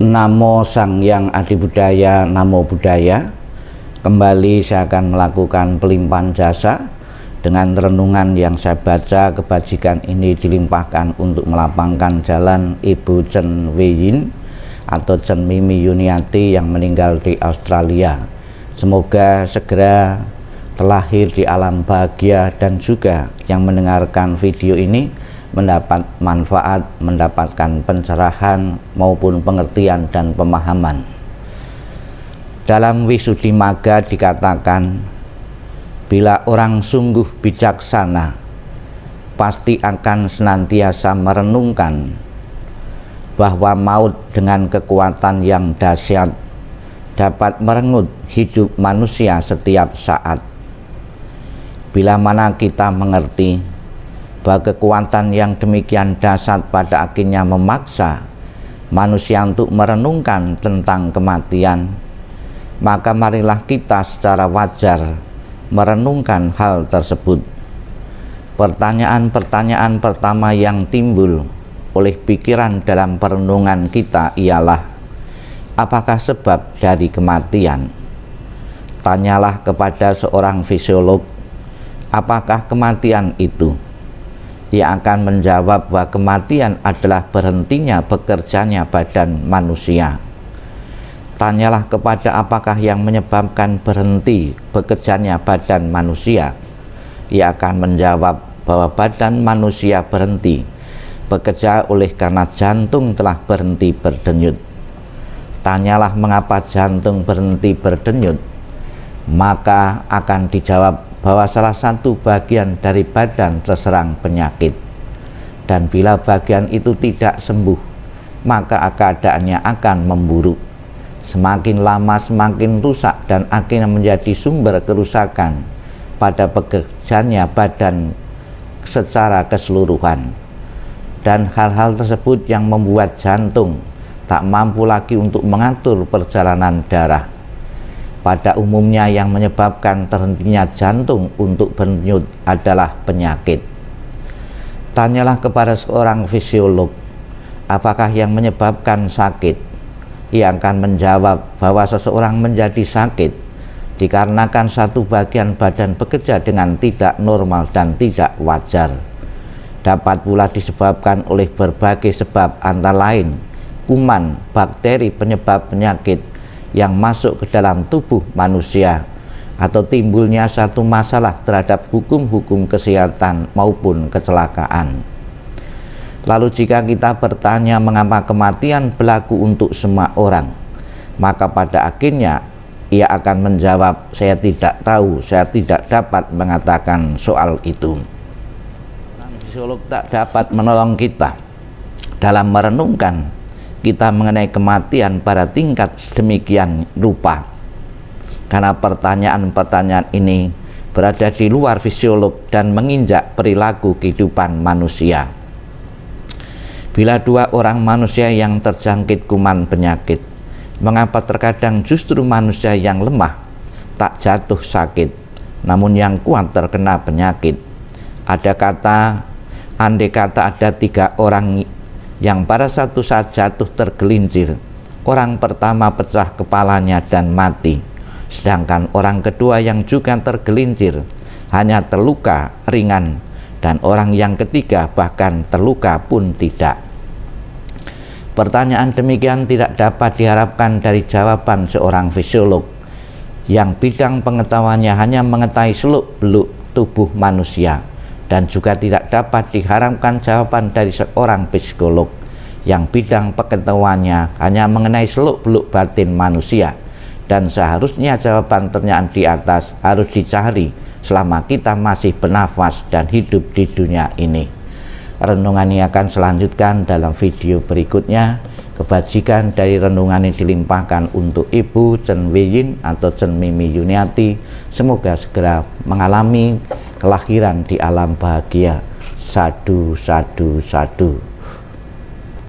Namo Sang Hyang Adibudaya, Namo Buddhaya. Kembali saya akan melakukan pelimpahan jasa. Dengan renungan yang saya baca, kebajikan ini dilimpahkan untuk melapangkan jalan Ibu Chen Wei-yin atau Chen Mimi Yuniati yang meninggal di Australia. Semoga segera terlahir di alam bahagia, dan juga yang mendengarkan video ini mendapat manfaat, mendapatkan pencerahan maupun pengertian dan pemahaman. Dalam Visuddhimagga dikatakan, bila orang sungguh bijaksana, pasti akan senantiasa merenungkan bahwa maut dengan kekuatan yang dahsyat dapat merenggut hidup manusia setiap saat. Bila mana kita mengerti bahwa kekuatan yang demikian dahsyat pada akhirnya memaksa manusia untuk merenungkan tentang kematian, maka marilah kita secara wajar merenungkan hal tersebut. Pertanyaan-pertanyaan pertama yang timbul oleh pikiran dalam perenungan kita ialah, apakah sebab dari kematian? Tanyalah kepada seorang fisiolog, apakah kematian itu? Ia akan menjawab bahwa kematian adalah berhentinya bekerjanya badan manusia. Tanyalah kepada apakah yang menyebabkan berhenti bekerjanya badan manusia. Ia akan menjawab bahwa badan manusia berhenti bekerja oleh karena jantung telah berhenti berdenyut. Tanyalah mengapa jantung berhenti berdenyut, maka akan dijawab bahwa salah satu bagian dari badan terserang penyakit, dan bila bagian itu tidak sembuh, maka keadaannya akan memburuk. Semakin lama semakin rusak, dan akhirnya menjadi sumber kerusakan pada pekerjaannya badan secara keseluruhan. Dan hal-hal tersebut yang membuat jantung tak mampu lagi untuk mengatur perjalanan darah. Pada umumnya yang menyebabkan terhentinya jantung untuk berdenyut adalah penyakit. Tanyalah kepada seorang fisiolog, apakah yang menyebabkan sakit? Ia akan menjawab bahwa seseorang menjadi sakit dikarenakan satu bagian badan bekerja dengan tidak normal dan tidak wajar. Dapat pula disebabkan oleh berbagai sebab, antara lain kuman, bakteri penyebab penyakit yang masuk ke dalam tubuh manusia, atau timbulnya satu masalah terhadap hukum-hukum kesehatan maupun kecelakaan. Lalu jika kita bertanya mengapa kematian berlaku untuk semua orang, maka pada akhirnya ia akan menjawab, saya tidak tahu, saya tidak dapat mengatakan soal itu. Fisiolog tak dapat menolong kita dalam merenungkan kita mengenai kematian pada tingkat sedemikian rupa, karena pertanyaan-pertanyaan ini berada di luar fisiolog dan menginjak perilaku kehidupan manusia. Bila dua orang manusia yang terjangkit kuman penyakit, mengapa terkadang justru manusia yang lemah tak jatuh sakit, namun yang kuat terkena penyakit? Andai kata ada tiga orang yang pada satu saat jatuh tergelincir, orang pertama pecah kepalanya dan mati, sedangkan orang kedua yang juga tergelincir hanya terluka ringan, dan orang yang ketiga bahkan terluka pun tidak. Pertanyaan demikian tidak dapat diharapkan dari jawaban seorang fisiolog yang bidang pengetahuannya hanya mengetahui seluk-beluk tubuh manusia, dan juga tidak dapat diharapkan jawaban dari seorang psikolog yang bidang pengetahuannya hanya mengenai seluk-beluk batin manusia, dan seharusnya jawaban pertanyaan di atas harus dicari selama kita masih bernafas dan hidup di dunia ini. Renungan ini akan selanjutkan dalam video berikutnya. Kebajikan dari renungan ini dilimpahkan untuk Ibu Chen Wei-yin atau Chen Mimi Yuniati. Semoga segera mengalami kelahiran di alam bahagia. Sadu, sadu, sadu.